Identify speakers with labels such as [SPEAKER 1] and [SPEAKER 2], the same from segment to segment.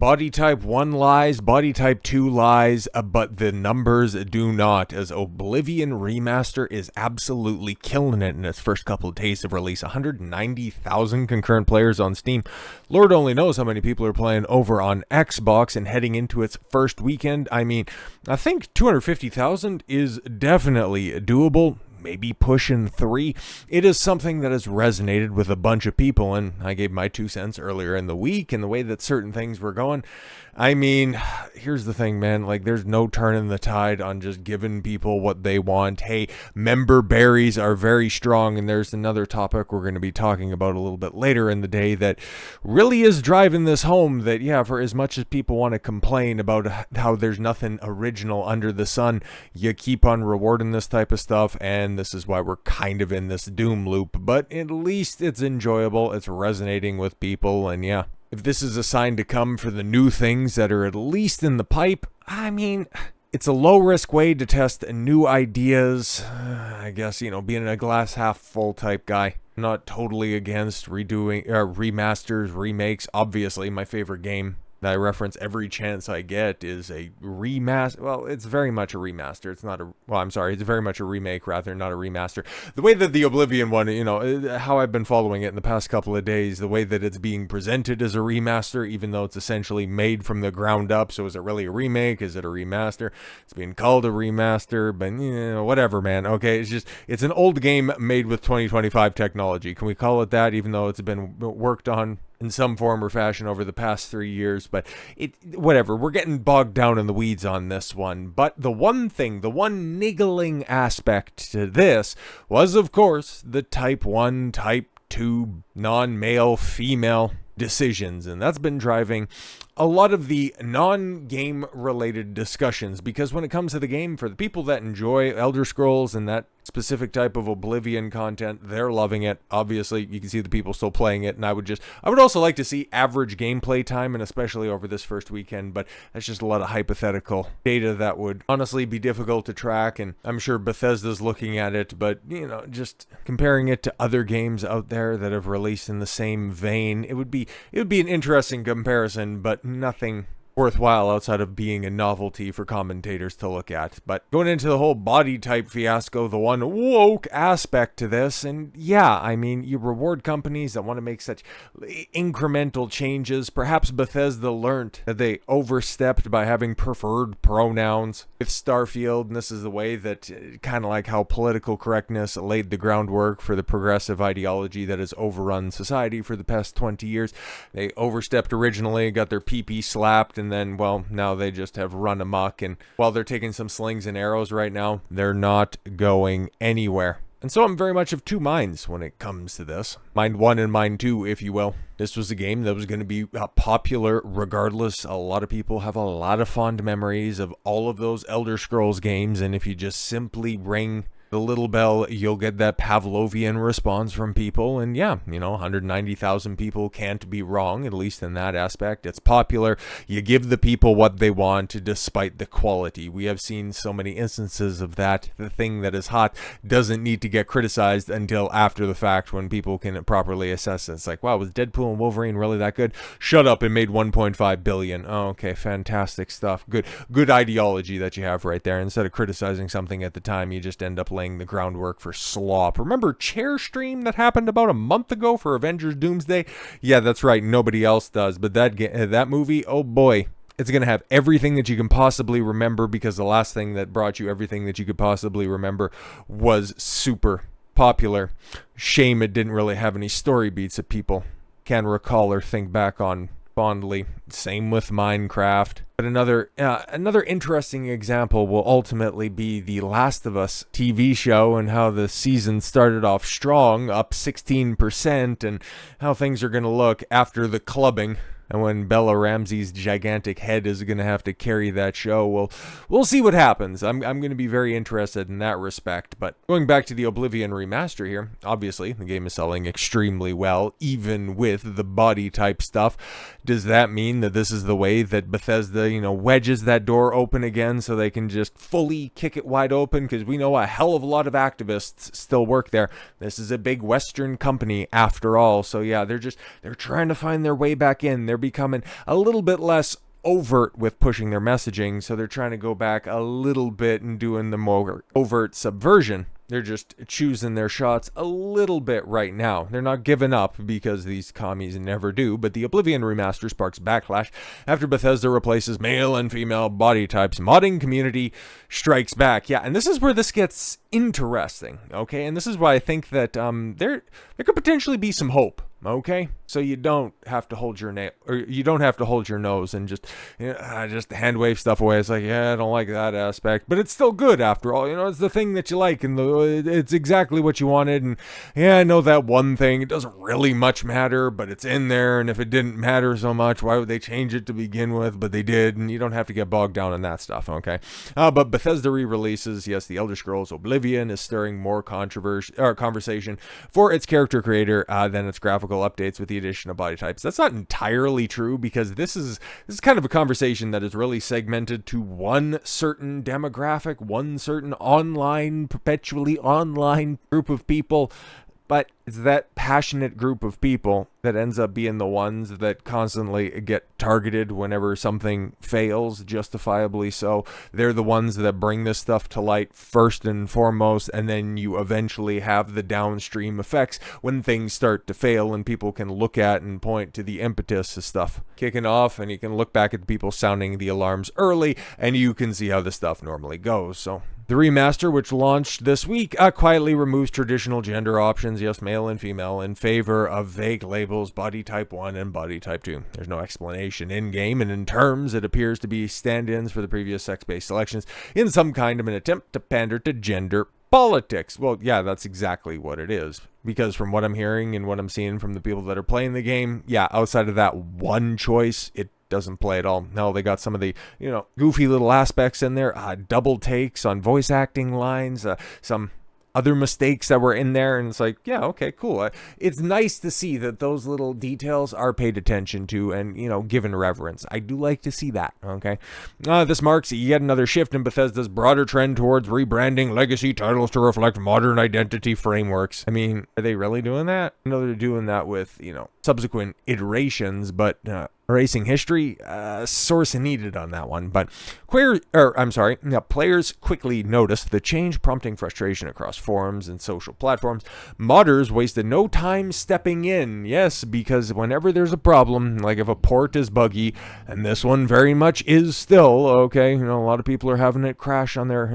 [SPEAKER 1] Body type 1 lies, body type 2 lies, but the numbers do not, as Oblivion Remaster is absolutely killing it in its first couple of days of release. 190,000 concurrent players on Steam. Lord only knows how many people are playing over on Xbox, and heading into its first weekend, I mean, I think 250,000 is definitely doable. Maybe pushing 3. It is something that has resonated with a bunch of people, and I gave my 2 cents earlier in the week, and the way that certain things were going. I mean, here's the thing, man, like, there's no turning the tide on just giving people what they want. Hey, member berries are very strong, and there's another topic we're going to be talking about a little bit later in the day that really is driving this home, that, yeah, for as much as people want to complain about how there's nothing original under the sun, you keep on rewarding this type of stuff, and this is why we're kind of in this doom loop, but at least it's enjoyable, it's resonating with people, and yeah. If this is a sign to come for the new things that are at least in the pipe, I mean, it's a low-risk way to test new ideas. I guess, you know, being a glass-half-full type guy. I'm not totally against redoing remasters, remakes. Obviously, my favorite game that I reference every chance I get is a remaster. Well, it's very much a remaster. It's not a, well, I'm sorry, it's very much a remake rather, not a remaster. The way that the Oblivion one, you know, how I've been following it in the past couple of days, the way that it's being presented as a remaster, even though it's essentially made from the ground up. So is it really a remake? Is it a remaster? It's being called a remaster, but, you know, whatever, man. Okay, it's just, it's an old game made with 2025 technology. Can we call it that, even though it's been worked on in some form or fashion over the past 3 years, but whatever, we're getting bogged down in the weeds on this one. But the one thing, the one niggling aspect to this was, of course, the Type 1, Type 2, non-male, female decisions, and that's been driving a lot of the non-game related discussions, because when it comes to the game, for the people that enjoy Elder Scrolls and that specific type of Oblivion content, they're loving it. Obviously, you can see the people still playing it, and I would also like to see average gameplay time, and especially over this first weekend, but that's just a lot of hypothetical data that would honestly be difficult to track, and I'm sure Bethesda's looking at it, but, you know, just comparing it to other games out there that have released in the same vein, it would be an interesting comparison, but nothing worthwhile outside of being a novelty for commentators to look at. But going into the whole body type fiasco, the one woke aspect to this, and yeah, I mean, you reward companies that want to make such incremental changes. Perhaps Bethesda learned that they overstepped by having preferred pronouns with Starfield, and this is the way that, kind of like how political correctness laid the groundwork for the progressive ideology that has overrun society for the past 20 years. They overstepped originally, got their PP slapped, and then, well, now they just have run amok, and while they're taking some slings and arrows right now, they're not going anywhere. And so I'm very much of two minds when it comes to this. Mind one and mind two, if you will. This was a game that was going to be popular regardless. A lot of people have a lot of fond memories of all of those Elder Scrolls games, and if you just simply ring the little bell, you'll get that Pavlovian response from people, and yeah, you know, 190,000 people can't be wrong, at least in that aspect. It's popular. You give the people what they want despite the quality. We have seen so many instances of that. The thing that is hot doesn't need to get criticized until after the fact, when people can properly assess it. It's like, wow, was Deadpool and Wolverine really that good? Shut up, it made 1.5 billion. Oh, okay, fantastic stuff. Good ideology that you have right there. Instead of criticizing something at the time, you just end up laying the groundwork for slop. Remember Chair Stream that happened about a month ago for Avengers Doomsday? Yeah, that's right, nobody else does, but that movie, oh boy, it's going to have everything that you can possibly remember, because the last thing that brought you everything that you could possibly remember was super popular. Shame it didn't really have any story beats that people can recall or think back on fondly. Same with Minecraft. But another interesting example will ultimately be the Last of Us TV show, and how the season started off strong, up 16%, and how things are going to look after the clubbing. And when Bella Ramsey's gigantic head is going to have to carry that show, we'll see what happens. I'm going to be very interested in that respect. But going back to the Oblivion Remaster here, obviously the game is selling extremely well, even with the body type stuff. Does that mean that this is the way that Bethesda, you know, wedges that door open again so they can just fully kick it wide open? Because we know a hell of a lot of activists still work there. This is a big Western company after all. So yeah, they're trying to find their way back in. They're becoming a little bit less overt with pushing their messaging, so they're trying to go back a little bit and doing the more overt subversion. They're just choosing their shots a little bit right now. They're not giving up, because these commies never do, but the Oblivion Remaster sparks backlash after Bethesda replaces male and female body types. Modding community strikes back. Yeah, and this is where this gets interesting, okay? And this is why I think that there could potentially be some hope. Okay, so you don't have to hold your you don't have to hold your nose and just just hand wave stuff away. It's like, yeah, I don't like that aspect, but it's still good after all. It's the thing that you like, and it's exactly what you wanted. And yeah, I know that one thing, it doesn't really much matter, but it's in there. And if it didn't matter so much, why would they change it to begin with? But they did, and you don't have to get bogged down in that stuff. Okay, but Bethesda re-releases. Yes, the Elder Scrolls Oblivion is stirring more conversation for its character creator than its graphical updates with the addition of body types. That's not entirely true, because this is kind of a conversation that is really segmented to one certain demographic, one certain perpetually online group of people. But it's that passionate group of people that ends up being the ones that constantly get targeted whenever something fails, justifiably so. They're the ones that bring this stuff to light first and foremost, and then you eventually have the downstream effects when things start to fail, and people can look at and point to the impetus of stuff kicking off, and you can look back at people sounding the alarms early, and you can see how the stuff normally goes. So the remaster, which launched this week, quietly removes traditional gender options, yes, male and female, in favor of vague labels, body type 1 and body type 2. There's no explanation in-game, and in terms, it appears to be stand-ins for the previous sex-based selections in some kind of an attempt to pander to gender politics. Well, yeah, that's exactly what it is. Because from what I'm hearing and what I'm seeing from the people that are playing the game, yeah, outside of that one choice, it doesn't play at all. No, they got some of the, goofy little aspects in there, double takes on voice acting lines, some other mistakes that were in there, and it's like, yeah, okay, cool. It's nice to see that those little details are paid attention to and, given reverence. I do like to see that, okay? This marks yet another shift in Bethesda's broader trend towards rebranding legacy titles to reflect modern identity frameworks. I mean, are they really doing that? I know they're doing that with, subsequent iterations, but erasing history, source needed on that one. But players quickly noticed the change, prompting frustration across forums and social platforms. Modders wasted no time stepping in. Yes, because whenever there's a problem, like if a port is buggy, and this one very much is still, okay, a lot of people are having it crash on their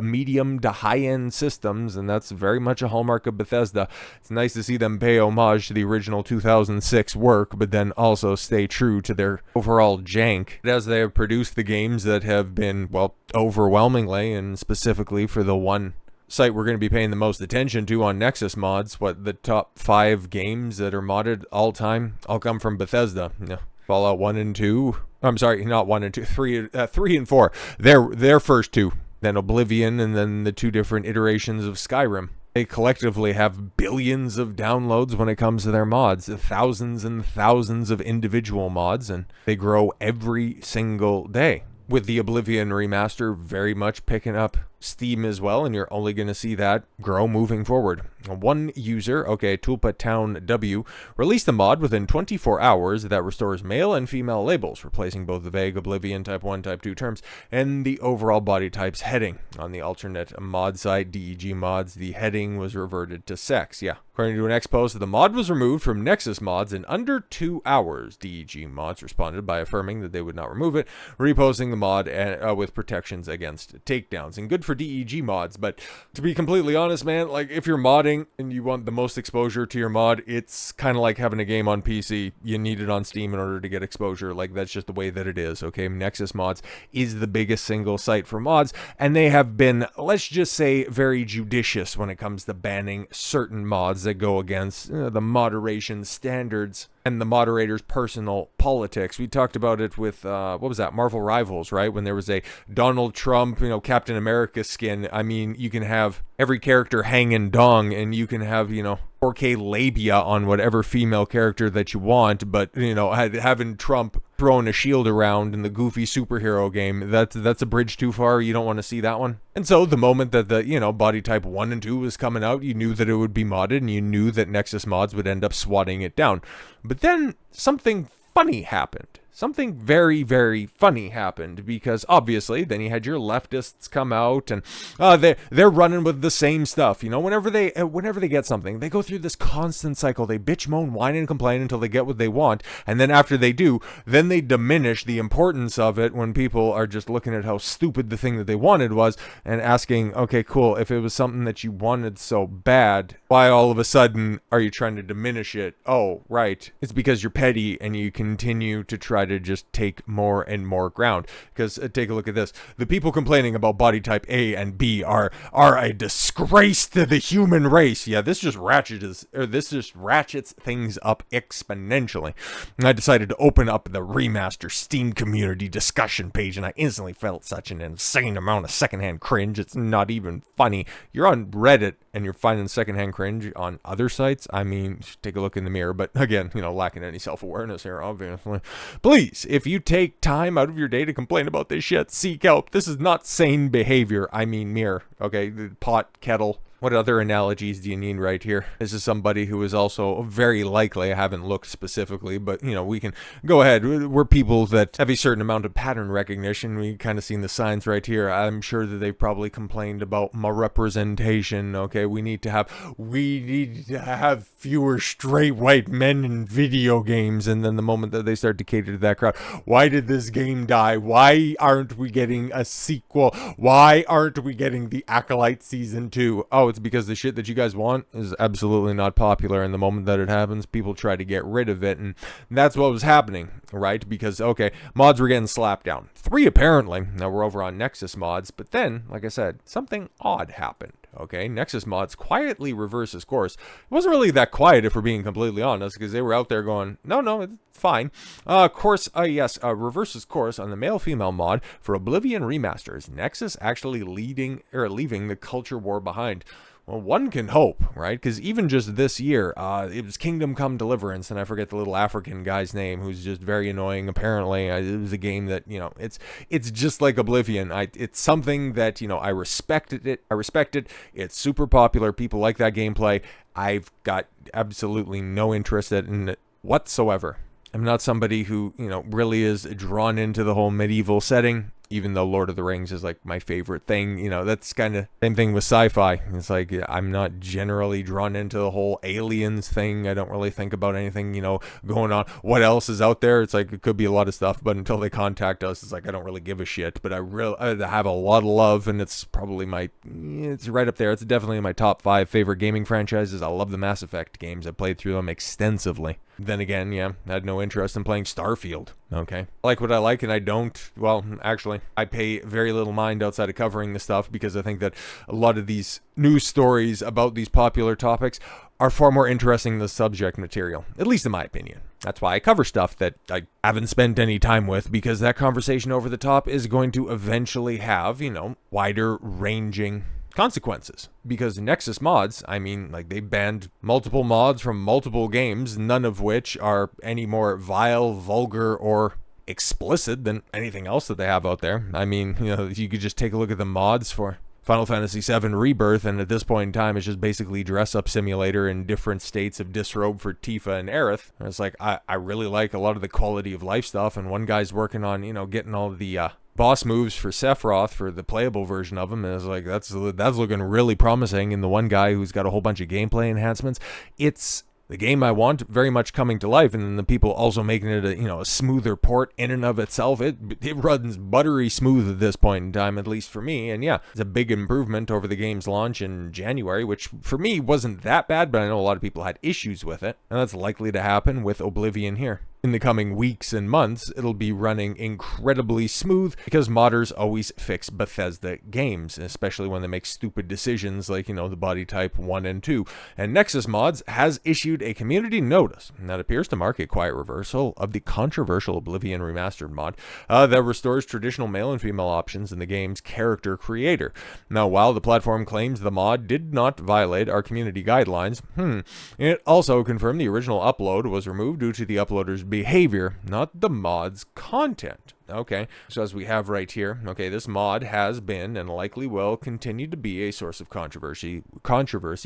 [SPEAKER 1] medium to high-end systems, and that's very much a hallmark of Bethesda. It's nice to see them pay homage to the original 2006 work, but then also stay true to their overall jank, as they have produced the games that have been, overwhelmingly, and specifically for the one site we're going to be paying the most attention to on Nexus Mods, the top 5 games that are modded all time all come from Bethesda. Fallout 1 and 2. I'm sorry, not 1 and 2, 3 and 4. Their first 2. Then Oblivion, and then the 2 different iterations of Skyrim. They collectively have billions of downloads when it comes to their mods, thousands and thousands of individual mods, and they grow every single day. With the Oblivion Remaster very much picking up Steam as well, and you're only going to see that grow moving forward. One user, Tulpa Town W, released a mod within 24 hours that restores male and female labels, replacing both the vague Oblivion Type 1, Type 2 terms and the overall body types heading. On the alternate mod site, DEG Mods, the heading was reverted to sex. Yeah. According to an ex-post, the mod was removed from Nexus Mods in under 2 hours. DEG Mods responded by affirming that they would not remove it, reposting the mod with protections against takedowns. And good for DEG Mods, but to be completely honest, man, if you're modding and you want the most exposure to your mod, it's kind of like having a game on PC. You need it on Steam in order to get exposure. That's just the way that it is, okay? Nexus Mods is the biggest single site for mods, and they have been, let's just say, very judicious when it comes to banning certain mods that go against the moderation standards and the moderator's personal politics. We talked about it with, Marvel Rivals, right? When there was a Donald Trump, Captain America skin. I mean, you can have every character hanging dong, and you can have, 4K labia on whatever female character that you want, but, having Trump throwing a shield around in the goofy superhero game, that's a bridge too far. You don't want to see that one. And so the moment that the, body type 1 and 2 was coming out, you knew that it would be modded, and you knew that Nexus Mods would end up swatting it down. But then something funny happened. Something very, very funny happened, because obviously then you had your leftists come out and they're running with the same stuff. You know, whenever they get something, they go through this constant cycle. They bitch, moan, whine, and complain until they get what they want, and then after they do, then they diminish the importance of it when people are just looking at how stupid the thing that they wanted was and asking, okay, cool, if it was something that you wanted so bad, why all of a sudden are you trying to diminish it? Oh, right, it's because you're petty and you continue to try to just take more and more ground. Because take a look at this. The people complaining about body type A and B are a disgrace to the human race. Yeah, this just ratchets things up exponentially. And I decided to open up the Remaster Steam community discussion page, and I instantly felt such an insane amount of secondhand cringe. It's not even funny. You're on Reddit and you're finding secondhand cringe on other sites. I mean, take a look in the mirror. But again, you know, lacking any self-awareness here, obviously. Please, if you take time out of your day to complain about this shit, seek help. This is not sane behavior. I mean, mirror. Okay, pot, kettle. What other analogies do you need right here? This is somebody who is also very likely, I haven't looked specifically, but, you know, we can go ahead. We're people that have a certain amount of pattern recognition. We kind of seen the signs right here. I'm sure that they've probably complained about my representation. Okay, we need to have fewer straight white men in video games. And then the moment that they start to cater to that crowd, why did this game die? Why aren't we getting a sequel? Why aren't we getting the Acolyte Season 2? Oh, it's because the shit that you guys want is absolutely not popular, and the moment that it happens, people try to get rid of it, and that's what was happening, right? Because, okay, mods were getting slapped down. 3 apparently. Now we're over on Nexus Mods, but then, like I said, something odd happened. Okay, Nexus Mods quietly reverses course. It wasn't really that quiet, if we're being completely honest, because they were out there going, no, it's fine. Reverses course on the male-female mod for Oblivion Remasters. Nexus actually leaving the culture war behind. Well, one can hope, right? Because even just this year, it was Kingdom Come Deliverance, and I forget the little African guy's name, who's just very annoying, apparently. It was a game that, you know, it's just like Oblivion. It's something that, you know, I respected it. It's super popular. People like that gameplay. I've got absolutely no interest in it whatsoever. I'm not somebody who, you know, really is drawn into the whole medieval setting. Even though Lord of the Rings is like my favorite thing, you know, that's kind of same thing with sci-fi. It's like, I'm not generally drawn into the whole aliens thing. I don't really think about anything, you know, going on. What else is out there? It's like, it could be a lot of stuff, but until they contact us, it's like, I don't really give a shit. But I have a lot of love, and it's probably it's right up there. It's definitely in my top 5 favorite gaming franchises. I love the Mass Effect games. I played through them extensively. Then again, yeah, I had no interest in playing Starfield. Okay. I like what I like, and I don't. Well, actually, I pay very little mind outside of covering the stuff, because I think that a lot of these news stories about these popular topics are far more interesting than the subject material, at least in my opinion. That's why I cover stuff that I haven't spent any time with, because that conversation over the top is going to eventually have, you know, wider ranging consequences. Because Nexus Mods, I mean, like, they banned multiple mods from multiple games, none of which are any more vile, vulgar, or explicit than anything else that they have out there. I mean, you know, you could just take a look at the mods for Final Fantasy VII Rebirth, and at this point in time, it's just basically dress-up simulator in different states of disrobe for Tifa and Aerith. And it's like, I really like a lot of the quality of life stuff, and one guy's working on, you know, getting all the boss moves for Sephiroth for the playable version of him, and it's like, that's looking really promising. And the one guy who's got a whole bunch of gameplay enhancements, it's the game I want very much coming to life, and then the people also making it a smoother port in and of itself. It runs buttery smooth at this point in time, at least for me. And yeah, it's a big improvement over the game's launch in January, which for me wasn't that bad, but I know a lot of people had issues with it, and that's likely to happen with Oblivion here. In the coming weeks and months, it'll be running incredibly smooth, because modders always fix Bethesda games, especially when they make stupid decisions like, you know, the body type 1 and 2. And Nexus Mods has issued a community notice that appears to mark a quiet reversal of the controversial Oblivion Remastered mod that restores traditional male and female options in the game's character creator. Now, while the platform claims the mod did not violate our community guidelines, it also confirmed the original upload was removed due to the uploader's behavior, not the mod's content. Okay, so as we have right here, okay, this mod has been and likely will continue to be a source of controversy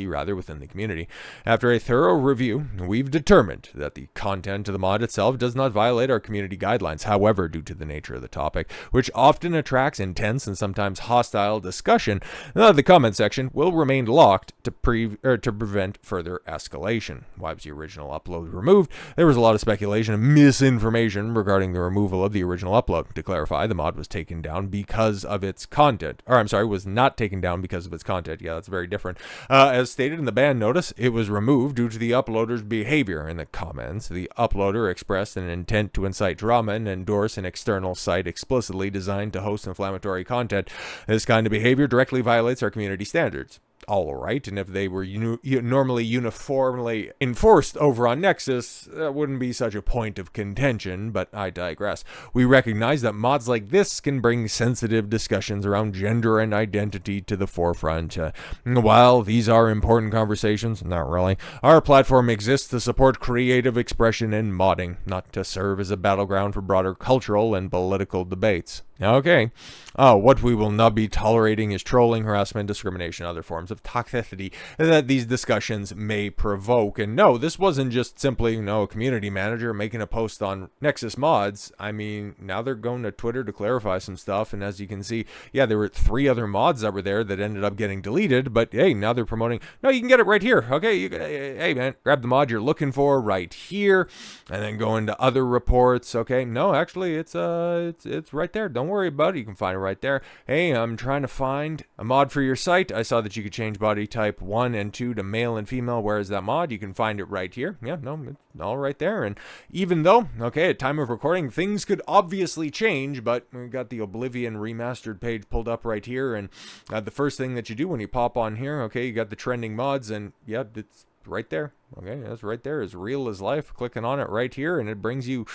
[SPEAKER 1] rather within the community. After a thorough review, we've determined that the content of the mod itself does not violate our community guidelines. However, due to the nature of the topic, which often attracts intense and sometimes hostile discussion, the comment section will remain locked to prevent further escalation. Why was the original upload removed? There was a lot of speculation and misinformation regarding the removal of the original upload. To clarify, the mod was taken down because of its content. Or, I'm sorry, was not taken down because of its content. Yeah, that's very different. As stated in the ban notice, it was removed due to the uploader's behavior. In the comments, the uploader expressed an intent to incite drama and endorse an external site explicitly designed to host inflammatory content. This kind of behavior directly violates our community standards. All right, and if they were normally uniformly enforced over on Nexus, that wouldn't be such a point of contention, but I digress. We recognize that mods like this can bring sensitive discussions around gender and identity to the forefront. While these are important conversations, not really, our platform exists to support creative expression and modding, not to serve as a battleground for broader cultural and political debates. Okay. What we will not be tolerating is trolling, harassment, discrimination, other forms of toxicity that these discussions may provoke. And no, this wasn't just simply, a community manager making a post on Nexus Mods. I mean, now they're going to Twitter to clarify some stuff. And as you can see, yeah, there were 3 other mods that were there that ended up getting deleted. But hey, now they're promoting, no, you can get it right here. Okay, hey man, grab the mod you're looking for right here, and then go into other reports. Okay, no, actually, it's right there. Don't worry about it. You can find it right there. Hey, I'm trying to find a mod for your site. I saw that you could change body type 1 and 2 to male and female. Where is that mod? You can find it right here. Yeah, no, it's all right there. And even though, okay, at time of recording, things could obviously change, but we got the Oblivion Remastered page pulled up right here. And the first thing that you do when you pop on here, okay, you got the trending mods, and yeah, it's right there. Okay, that's right there, as real as life. Clicking on it right here, and it brings you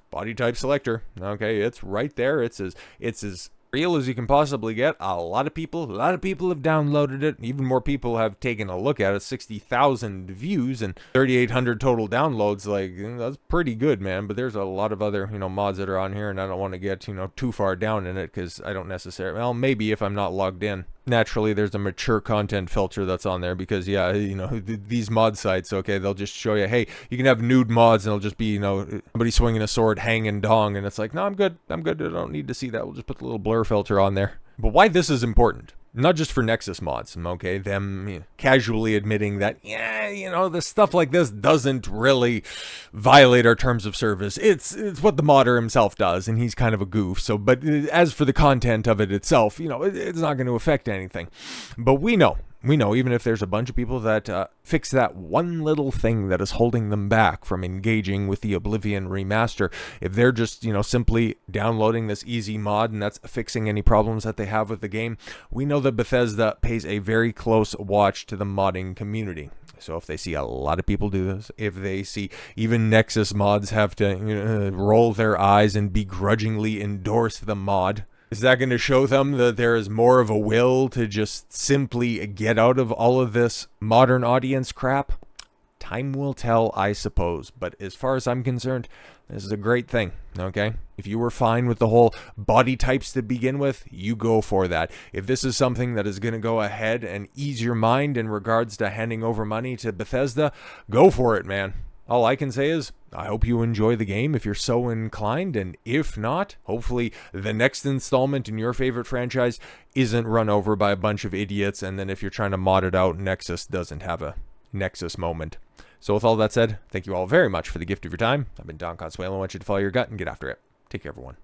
[SPEAKER 1] body type selector. Okay, it's right there. It's as real as you can possibly get. A lot of people have downloaded it. Even more people have taken a look at it. 60,000 views and 3,800 total downloads. Like, that's pretty good, man. But there's a lot of other, mods that are on here, and I don't want to get, too far down in it, because I don't necessarily, well, maybe if I'm not logged in. Naturally, there's a mature content filter that's on there because, yeah, these mod sites, okay, they'll just show you, hey, you can have nude mods, and it'll just be, somebody swinging a sword, hanging dong, and it's like, no, I'm good, I don't need to see that. We'll just put the little blur filter on there. But why this is important, not just for Nexus Mods, okay, them casually admitting that, yeah, the stuff like this doesn't really violate our terms of service. It's what the modder himself does, and he's kind of a goof. So, but as for the content of it itself, it's not going to affect anything. But we know, even if there's a bunch of people that fix that one little thing that is holding them back from engaging with the Oblivion Remaster, if they're just, simply downloading this easy mod and that's fixing any problems that they have with the game, we know that Bethesda pays a very close watch to the modding community. So if they see a lot of people do this, if they see even Nexus Mods have to roll their eyes and begrudgingly endorse the mod, is that going to show them that there is more of a will to just simply get out of all of this modern audience crap? Time will tell, I suppose. But as far as I'm concerned, this is a great thing, okay? If you were fine with the whole body types to begin with, you go for that. If this is something that is going to go ahead and ease your mind in regards to handing over money to Bethesda, go for it, man. All I can say is, I hope you enjoy the game if you're so inclined, and if not, hopefully the next installment in your favorite franchise isn't run over by a bunch of idiots, and then if you're trying to mod it out, Nexus doesn't have a Nexus moment. So with all that said, thank you all very much for the gift of your time. I've been Don Consuelo. I want you to follow your gut and get after it. Take care, everyone.